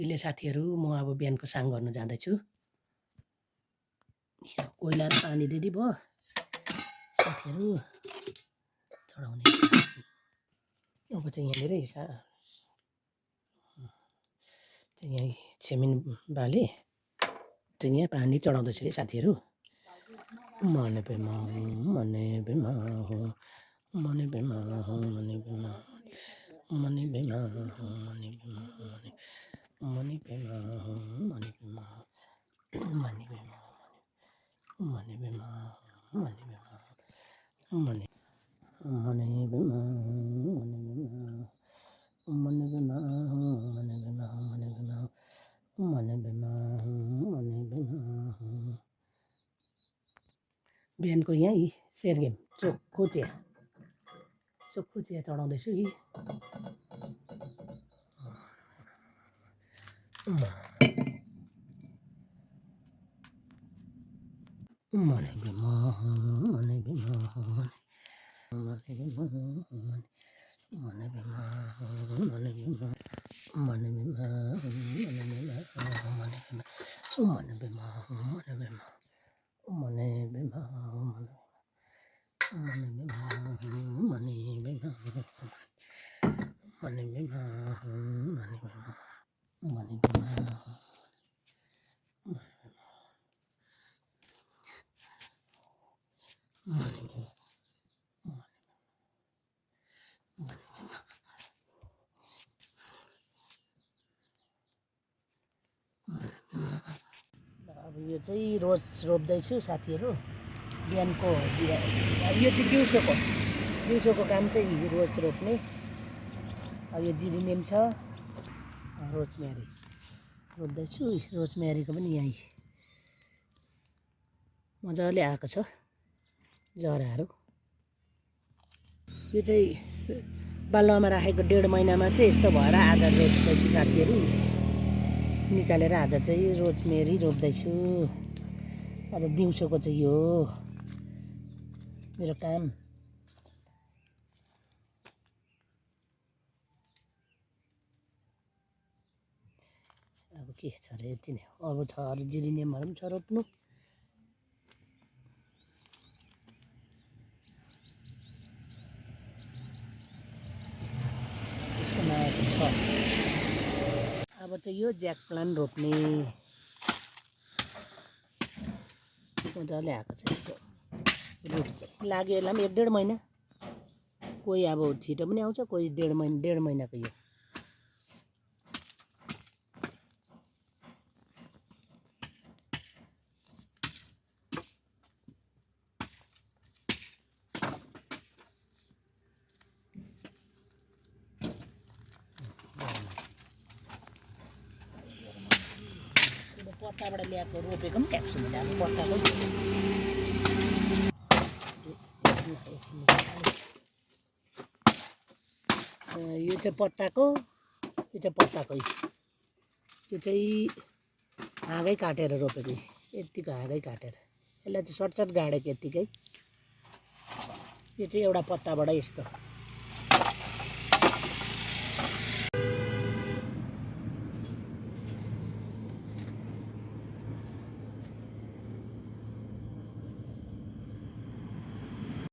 अहिले साथीहरू म अब बिहानको साङ गर्न जाँदैछु। कोइला र पानी रेडी भयो साथीहरू चढाउने। अब चाहिँ यहाँनिर यहाँ छेमिन बाले चाहिँ यहाँ पानी चढाउँदैछु है साथीहरू। मने बेमा मने बेमा हो मने बेमा हो मने बेमा मने बेमा हो मने बेमा मने बेमा हो मने बेमा मने बेमा मने बेमा मने बेमा मने मने बेमा मने बेमा मने बेमा मने बेमा मने बेमा मने बेमा बिहानको यहीँ सेरगेम चोखो चिया चढाउँदैछु कि मने बेमा मने बेमा मने बेमा मने बेमा मने बेमा मने बेमा मने बेमा मने बेमा मने बेमा मने बेमा mane bema mane bema mane bema mane bema mane bema अब यो चाहिँ रोज रोप्दैछु साथीहरू। बिहानको यो चाहिँ दिउँसोको काम चाहिँ रोज रोप्ने। अब यो जिरेनियम छ रोजमेरी रोप्दैछु। रोजमेरीको पनि यहीँ मजाले आएको छ जराहरू। यो चाहिँ बालुवामा राखेको 1.5 महिनामा चाहिँ यस्तो भएर आज रोप्दैछु साथीहरू। निकालेर आज चाहिँ रोजमेरी रोप्दैछु। आज दिउँसोको चाहिँ यो मेरो काम। अब के छ अरे यति नै। अब छ अरू जिरेनियमहरू पनि छ रोप्नु। यसको नाम सस। अब चाहिँ यो ज्याक प्लान्ट रोप्ने। मजाले आएको छ यसको रुट चाहिँ। लाग्यो यसलाई पनि 1.5 महिना। कोही अब छिटो पनि आउँछ, कोही 1.5 महिनाको यो। पत्ताबाट ल्याएको रोपेको पनि क्याप्सुल हुन्छ। अब पत्ताको यो चाहिँ पत्ताको यो चाहिँ हाँगै काटेर रोपेको। यतिको हाँगै काटेर यसलाई चाहिँ सर्टकट गाडेको यत्तिकै। यो चाहिँ एउटा पत्ताबाट यस्तो